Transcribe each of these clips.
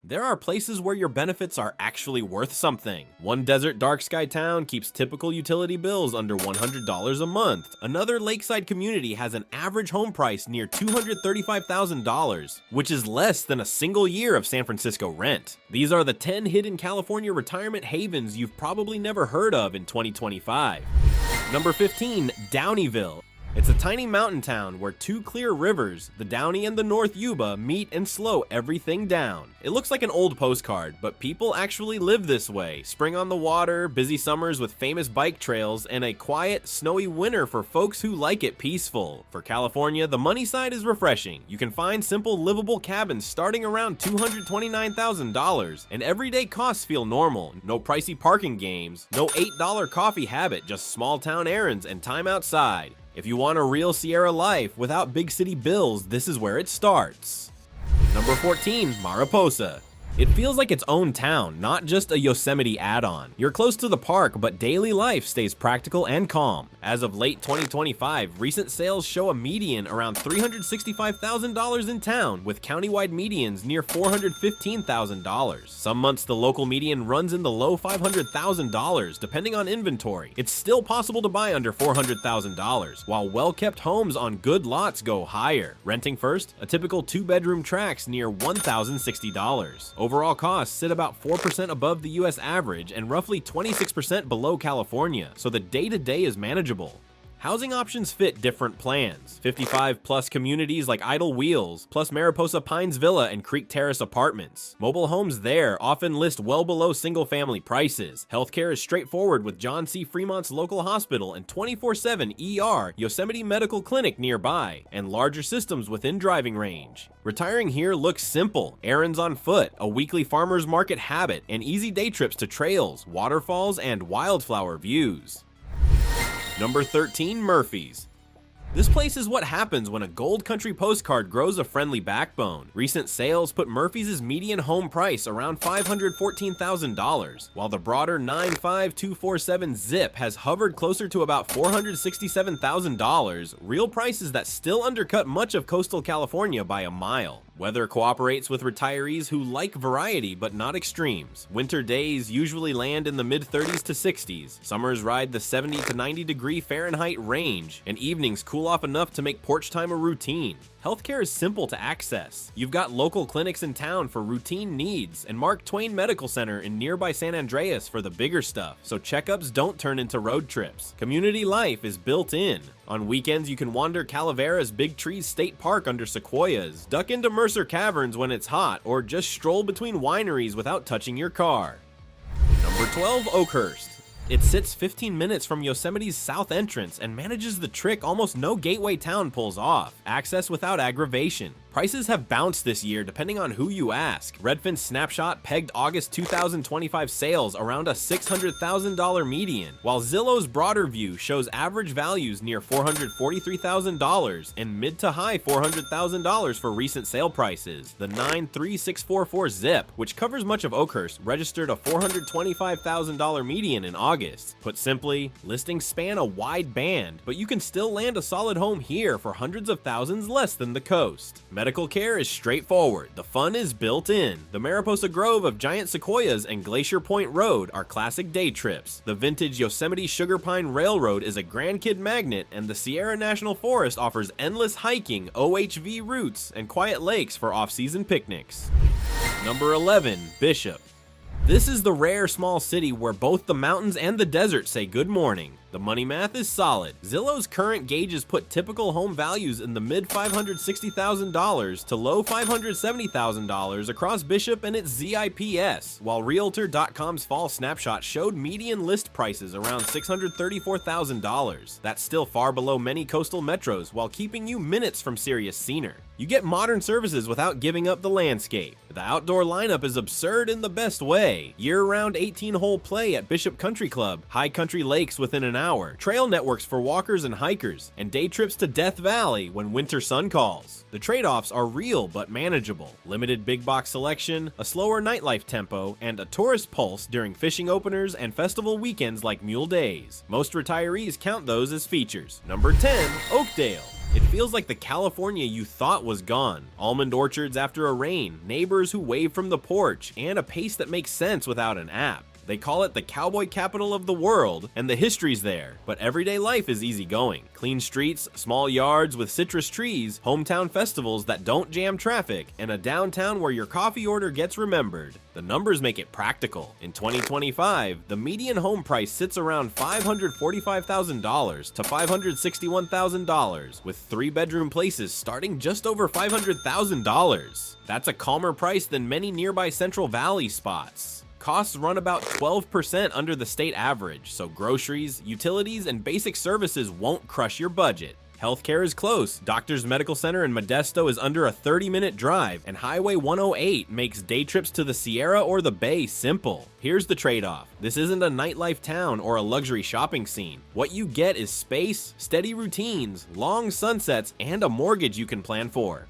There are places where your benefits are actually worth something. One desert dark sky town keeps typical utility bills under $100 a month. Another lakeside community has an average home price near $235,000, which is less than a single year of San Francisco rent. These are the 10 hidden California retirement havens you've probably never heard of in 2025. Number 15, Downeyville. It's a tiny mountain town where two clear rivers, the Downey and the North Yuba, meet and slow everything down. It looks like an old postcard, but people actually live this way. Spring on the water, busy summers with famous bike trails, and a quiet, snowy winter for folks who like it peaceful. For California, the money side is refreshing. You can find simple, livable cabins starting around $229,000, and everyday costs feel normal. No pricey parking games, no $8 coffee habit, just small town errands and time outside. If you want a real Sierra life without big city bills, this is where it starts. Number 14, Mariposa. It feels like its own town, not just a Yosemite add-on. You're close to the park, but daily life stays practical and calm. As of late 2025, recent sales show a median around $365,000 in town, with countywide medians near $415,000. Some months the local median runs in the low $500,000, depending on inventory. It's still possible to buy under $400,000, while well-kept homes on good lots go higher. Renting first, a typical 2-bedroom tracks near $1,060. Overall costs sit about 4% above the US average and roughly 26% below California, so the day-to-day is manageable. Housing options fit different plans. 55-plus communities like Idle Wheels, plus Mariposa Pines Villa and Creek Terrace apartments. Mobile homes there often list well below single-family prices. Healthcare is straightforward with John C. Fremont's local hospital and 24/7 ER Yosemite Medical Clinic nearby, and larger systems within driving range. Retiring here looks simple. Errands on foot, a weekly farmer's market habit, and easy day trips to trails, waterfalls, and wildflower views. Number 13, Murphy's. This place is what happens when a Gold Country postcard grows a friendly backbone. Recent sales put Murphy's median home price around $514,000, while the broader 95247 zip has hovered closer to about $467,000, real prices that still undercut much of coastal California by a mile. Weather cooperates with retirees who like variety but not extremes. Winter days usually land in the mid-30s to 60s. Summers ride the 70 to 90 degree Fahrenheit range, and evenings cool off enough to make porch time a routine. Healthcare is simple to access. You've got local clinics in town for routine needs, and Mark Twain Medical Center in nearby San Andreas for the bigger stuff, so checkups don't turn into road trips. Community life is built in. On weekends, you can wander Calavera's Big Trees State Park under sequoias, duck into Mercer Caverns when it's hot, or just stroll between wineries without touching your car. Number 12, Oakhurst. It sits 15 minutes from Yosemite's south entrance and manages the trick almost no gateway town pulls off: access without aggravation. Prices have bounced this year depending on who you ask. Redfin's snapshot pegged August 2025 sales around a $600,000 median, while Zillow's broader view shows average values near $443,000 and mid to high $400,000 for recent sale prices. The 93644 zip, which covers much of Oakhurst, registered a $425,000 median in August. Put simply, listings span a wide band, but you can still land a solid home here for hundreds of thousands less than the coast. Medical care is straightforward. The fun is built in. The Mariposa Grove of giant sequoias and Glacier Point Road are classic day trips. The vintage Yosemite Sugar Pine Railroad is a grandkid magnet, and the Sierra National Forest offers endless hiking, OHV routes, and quiet lakes for off-season picnics. Number 11, Bishop. This is the rare small city where both the mountains and the desert say good morning. The money math is solid. Zillow's current gauges put typical home values in the mid $560,000 to low $570,000 across Bishop and its ZIPS, while Realtor.com's fall snapshot showed median list prices around $634,000. That's still far below many coastal metros while keeping you minutes from serious scenery. You get modern services without giving up the landscape. The outdoor lineup is absurd in the best way. Year-round 18-hole play at Bishop Country Club, high country lakes within an hour, trail networks for walkers and hikers, and day trips to Death Valley when winter sun calls. The trade-offs are real but manageable. Limited big box selection, a slower nightlife tempo, and a tourist pulse during fishing openers and festival weekends like Mule Days. Most retirees count those as features. Number 10, Oakdale. It feels like the California you thought was gone. Almond orchards after a rain, neighbors who wave from the porch, and a pace that makes sense without an app. They call it the cowboy capital of the world, and the history's there, but everyday life is easygoing. Clean streets, small yards with citrus trees, hometown festivals that don't jam traffic, and a downtown where your coffee order gets remembered. The numbers make it practical. In 2025, the median home price sits around $545,000 to $561,000, with 3-bedroom places starting just over $500,000. That's a calmer price than many nearby Central Valley spots. Costs run about 12% under the state average, so groceries, utilities, and basic services won't crush your budget. Healthcare is close. Doctors Medical Center in Modesto is under a 30-minute drive, and Highway 108 makes day trips to the Sierra or the Bay simple. Here's the trade-off. This isn't a nightlife town or a luxury shopping scene. What you get is space, steady routines, long sunsets, and a mortgage you can plan for.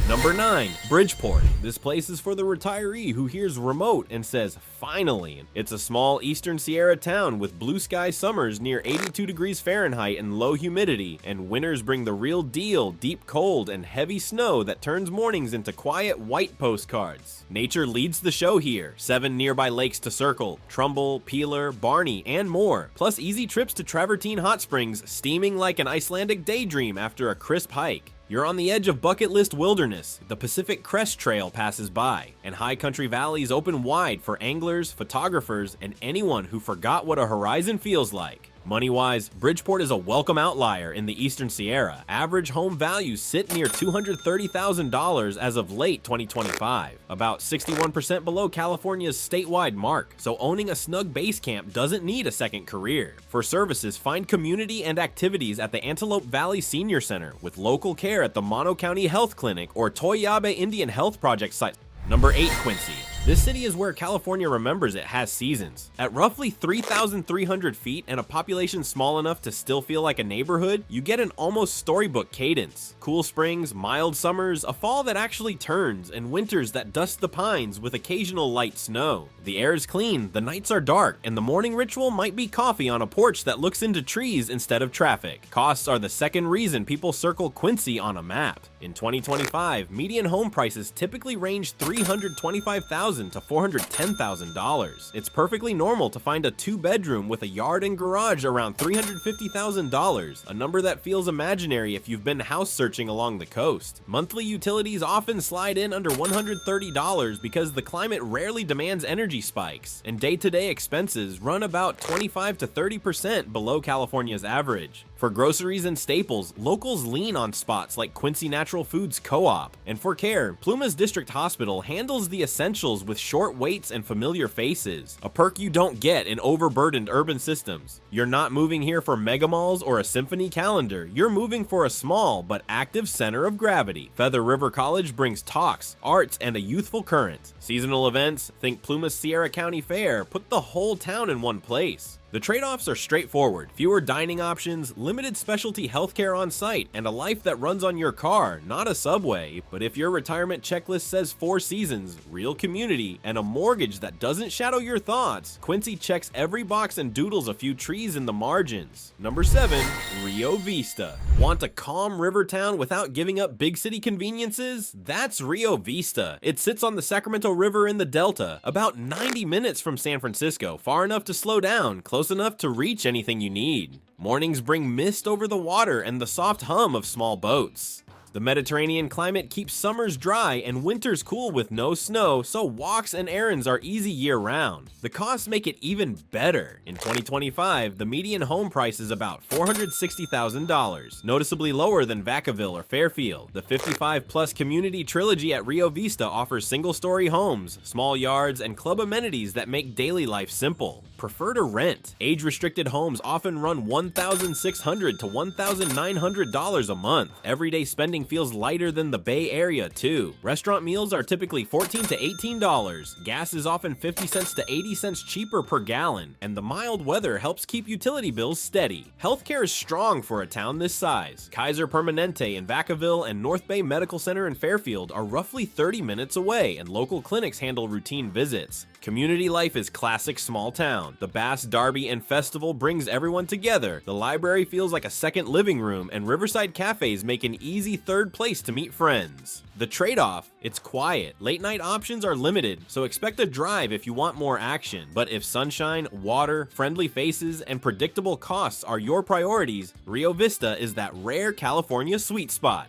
Number 9. Bridgeport. This place is for the retiree who hears remote and says, finally. It's a small eastern Sierra town with blue sky summers near 82 degrees Fahrenheit and low humidity, and winters bring the real deal, deep cold and heavy snow that turns mornings into quiet white postcards. Nature leads the show here. 7 nearby lakes to circle, Trumbull, Peeler, Barney, and more, plus easy trips to Travertine Hot Springs, steaming like an Icelandic daydream after a crisp hike. You're on the edge of bucket list wilderness, the Pacific Crest Trail passes by, and high country valleys open wide for anglers, photographers, and anyone who forgot what a horizon feels like. Money-wise, Bridgeport is a welcome outlier in the Eastern Sierra. Average home values sit near $230,000 as of late 2025, about 61% below California's statewide mark, so owning a snug base camp doesn't need a second career. For services, find community and activities at the Antelope Valley Senior Center, with local care at the Mono County Health Clinic or Toyabe Indian Health Project site. Number 8. Quincy. This city is where California remembers it has seasons. At roughly 3,300 feet and a population small enough to still feel like a neighborhood, you get an almost storybook cadence. Cool springs, mild summers, a fall that actually turns, and winters that dust the pines with occasional light snow. The air is clean, the nights are dark, and the morning ritual might be coffee on a porch that looks into trees instead of traffic. Costs are the second reason people circle Quincy on a map. In 2025, median home prices typically range $325,000 to $410,000. It's perfectly normal to find a 2-bedroom with a yard and garage around $350,000, a number that feels imaginary if you've been house searching along the coast. Monthly utilities often slide in under $130 because the climate rarely demands energy spikes, and day-to-day expenses run about 25 to 30% below California's average. For groceries and staples, locals lean on spots like Quincy Natural Foods Co-op. And for care, Pluma's District Hospital handles the essentials with short waits and familiar faces, a perk you don't get in overburdened urban systems. You're not moving here for megamalls or a symphony calendar, you're moving for a small but active center of gravity. Feather River College brings talks, arts, and a youthful current. Seasonal events, think Pluma's Sierra County Fair, put the whole town in one place. The trade-offs are straightforward: fewer dining options, limited specialty healthcare on site, and a life that runs on your car, not a subway. But if your retirement checklist says 4 seasons, real community, and a mortgage that doesn't shadow your thoughts, Quincy checks every box and doodles a few trees in the margins. Number 7. Rio Vista. Want a calm river town without giving up big city conveniences? That's Rio Vista. It sits on the Sacramento River in the Delta, about 90 minutes from San Francisco, far enough to slow down, close enough to reach anything you need. Mornings bring mist over the water and the soft hum of small boats. The Mediterranean climate keeps summers dry and winters cool with no snow, so walks and errands are easy year-round. The costs make it even better. In 2025, the median home price is about $460,000, noticeably lower than Vacaville or Fairfield. The 55-plus community trilogy at Rio Vista offers single-story homes, small yards, and club amenities that make daily life simple. Prefer to rent. Age-restricted homes often run $1,600 to $1,900 a month. Everyday spending dining feels lighter than the Bay Area too. Restaurant meals are typically $14 to $18. Gas is often 50 cents to 80 cents cheaper per gallon, and the mild weather helps keep utility bills steady. Healthcare is strong for a town this size. Kaiser Permanente in Vacaville and North Bay Medical Center in Fairfield are roughly 30 minutes away, and local clinics handle routine visits. Community life is classic small town. The Bass, Derby, and Festival brings everyone together. The library feels like a second living room, and Riverside cafes make an easy third place to meet friends. The trade-off, it's quiet. Late-night options are limited, so expect a drive if you want more action. But if sunshine, water, friendly faces, and predictable costs are your priorities, Rio Vista is that rare California sweet spot.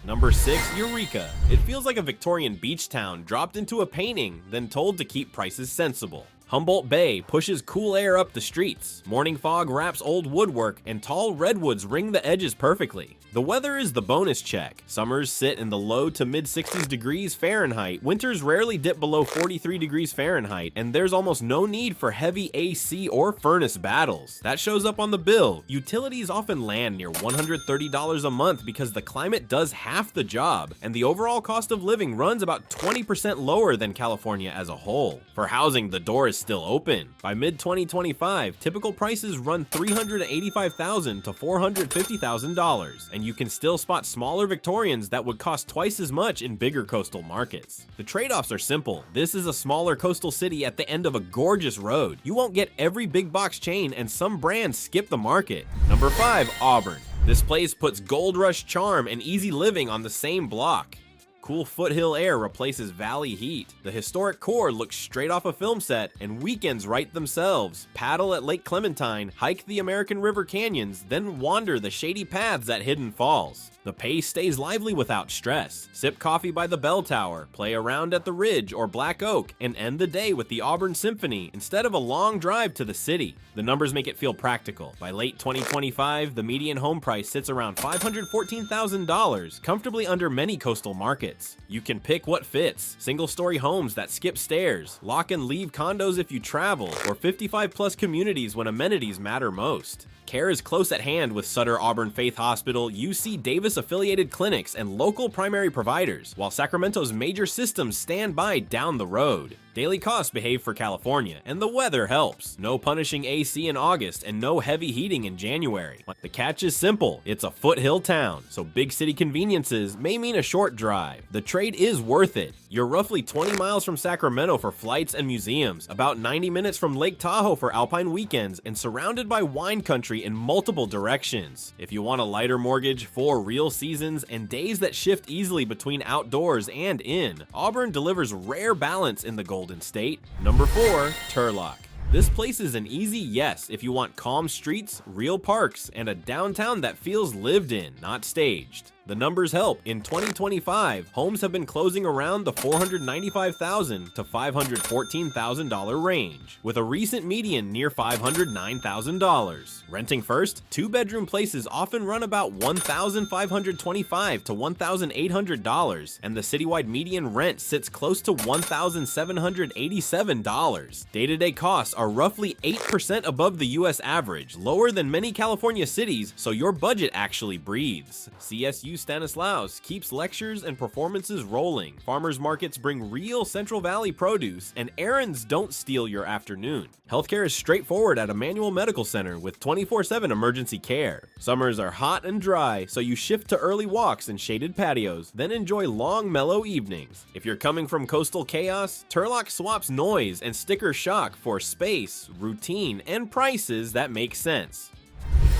Number 6, Eureka. It feels like a Victorian beach town dropped into a painting, then told to keep prices sensible. Humboldt Bay pushes cool air up the streets. Morning fog wraps old woodwork, and tall redwoods ring the edges perfectly. The weather is the bonus check. Summers sit in the low to mid 60s degrees Fahrenheit, winters rarely dip below 43 degrees Fahrenheit, and there's almost no need for heavy AC or furnace battles. That shows up on the bill. Utilities often land near $130 a month because the climate does half the job, and the overall cost of living runs about 20% lower than California as a whole. For housing, the door is still open. By mid-2025, typical prices run $385,000 to $450,000, and you can still spot smaller Victorians that would cost twice as much in bigger coastal markets. The trade-offs are simple. This is a smaller coastal city at the end of a gorgeous road. You won't get every big box chain, and some brands skip the market. Number 5, Auburn. This place puts Gold Rush charm and easy living on the same block. Cool foothill air replaces valley heat. The historic core looks straight off a film set, and weekends write themselves. Paddle at Lake Clementine, hike the American River canyons, then wander the shady paths at Hidden Falls. The pace stays lively without stress. Sip coffee by the bell tower, play around at the Ridge or Black Oak, and end the day with the Auburn Symphony instead of a long drive to the city. The numbers make it feel practical. By late 2025, the median home price sits around $514,000, comfortably under many coastal markets. You can pick what fits: single-story homes that skip stairs, lock and leave condos if you travel, or 55-plus communities when amenities matter most. Care is close at hand with Sutter Auburn Faith Hospital, UC Davis affiliated clinics, and local primary providers, while Sacramento's major systems stand by down the road. Daily costs behave for California, and the weather helps. No punishing AC in August and no heavy heating in January. The catch is simple: it's a foothill town, so big city conveniences may mean a short drive. The trade is worth it. You're roughly 20 miles from Sacramento for flights and museums, about 90 minutes from Lake Tahoe for alpine weekends, and surrounded by wine country in multiple directions. If you want a lighter mortgage, 4 real seasons, and days that shift easily between outdoors and in, Auburn delivers rare balance in the Golden State. Number 4, Turlock. This place is an easy yes if you want calm streets, real parks, and a downtown that feels lived in, not staged. The numbers help. In 2025, homes have been closing around the $495,000 to $514,000 range, with a recent median near $509,000. Renting first, 2-bedroom places often run about $1,525 to $1,800, and the citywide median rent sits close to $1,787. Day-to-day costs are roughly 8% above the US average, lower than many California cities, so your budget actually breathes. CSU Stanislaus keeps lectures and performances rolling. Farmers markets bring real Central Valley produce, and errands don't steal your afternoon. Healthcare is straightforward at Emmanuel Medical Center with 24/7 emergency care. Summers are hot and dry, so you shift to early walks and shaded patios, then enjoy long, mellow evenings. If you're coming from coastal chaos, Turlock swaps noise and sticker shock for space, routine, and prices that make sense.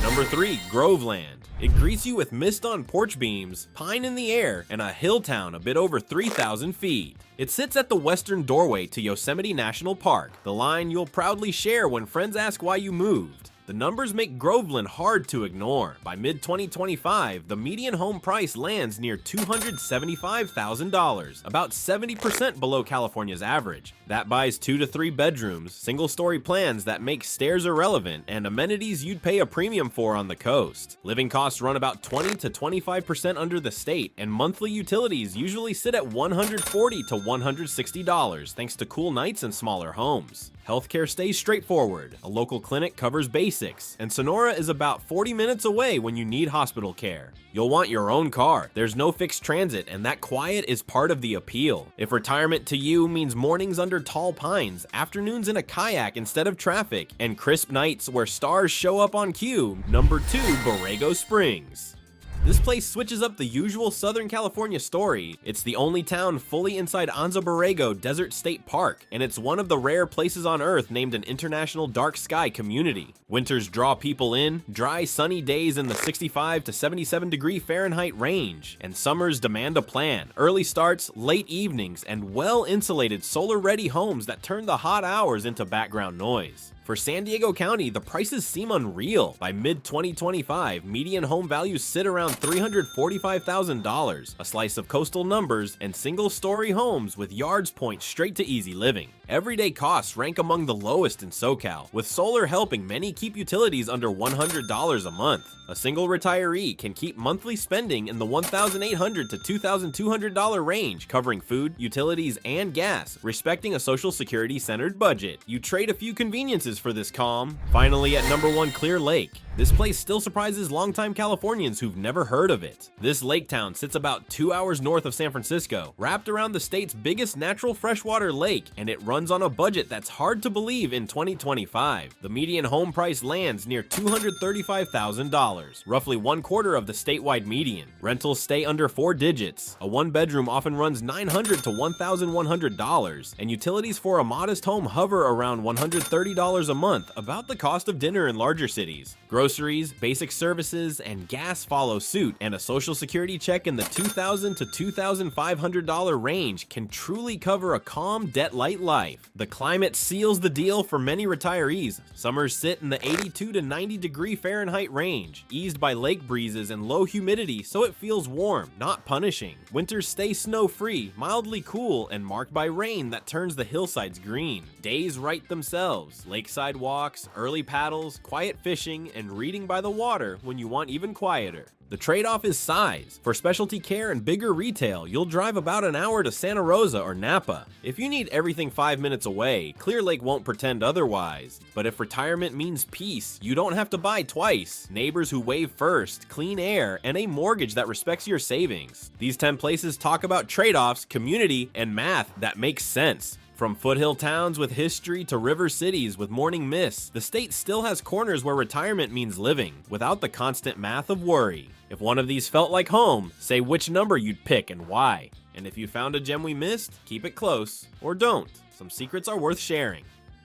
Number 3, Groveland. It greets you with mist on porch beams, pine in the air, and a hill town a bit over 3,000 feet. It sits at the western doorway to Yosemite National Park, the line you'll proudly share when friends ask why you moved. The numbers make Groveland hard to ignore. By mid-2025, the median home price lands near $275,000, about 70% below California's average. That buys 2 to 3 bedrooms, single-story plans that make stairs irrelevant, and amenities you'd pay a premium for on the coast. Living costs run about 20 to 25% under the state, and monthly utilities usually sit at $140 to $160, thanks to cool nights and smaller homes. Healthcare stays straightforward, a local clinic covers basics, and Sonora is about 40 minutes away when you need hospital care. You'll want your own car, there's no fixed transit, and that quiet is part of the appeal. If retirement to you means mornings under tall pines, afternoons in a kayak instead of traffic, and crisp nights where stars show up on cue, number 2, Borrego Springs. This place switches up the usual Southern California story. It's the only town fully inside Anza Borrego Desert State Park, and it's one of the rare places on Earth named an international dark sky community. Winters draw people in, dry sunny days in the 65 to 77 degree Fahrenheit range, and summers demand a plan, early starts, late evenings, and well-insulated solar-ready homes that turn the hot hours into background noise. For San Diego County, the prices seem unreal. By mid-2025, median home values sit around $345,000, a slice of coastal numbers, and single-story homes with yards point straight to easy living. Everyday costs rank among the lowest in SoCal, with solar helping many keep utilities under $100 a month. A single retiree can keep monthly spending in the $1,800 to $2,200 range, covering food, utilities, and gas, respecting a Social Security-centered budget. You trade a few conveniences for this calm. Finally, at number 1, Clear Lake. This place still surprises longtime Californians who've never heard of it. This lake town sits about 2 hours north of San Francisco, wrapped around the state's biggest natural freshwater lake, and it runs on a budget that's hard to believe in 2025. The median home price lands near $235,000, roughly 1/4 of the statewide median. Rentals stay under 4 digits. A one-bedroom often runs $900 to $1,100, and utilities for a modest home hover around $130 a month, about the cost of dinner in larger cities. Groceries, basic services, and gas follow suit, and a Social Security check in the $2,000 to $2,500 range can truly cover a calm, debt-light life. The climate seals the deal for many retirees. Summers sit in the 82 to 90 degree Fahrenheit range, eased by lake breezes and low humidity so it feels warm, not punishing. Winters stay snow-free, mildly cool, and marked by rain that turns the hillsides green. Days write themselves, lakeside walks, early paddles, quiet fishing, and reading by the water when you want even quieter. The trade-off is size. For specialty care and bigger retail, you'll drive about an hour to Santa Rosa or Napa. If you need everything 5 minutes away, Clear Lake won't pretend otherwise. But if retirement means peace, you don't have to buy twice. Neighbors who wave first, clean air, and a mortgage that respects your savings. These 10 places talk about trade-offs, community, and math that makes sense. From foothill towns with history to river cities with morning mists, the state still has corners where retirement means living, without the constant math of worry. If one of these felt like home, say which number you'd pick and why. And if you found a gem we missed, keep it close, or don't. Some secrets are worth sharing.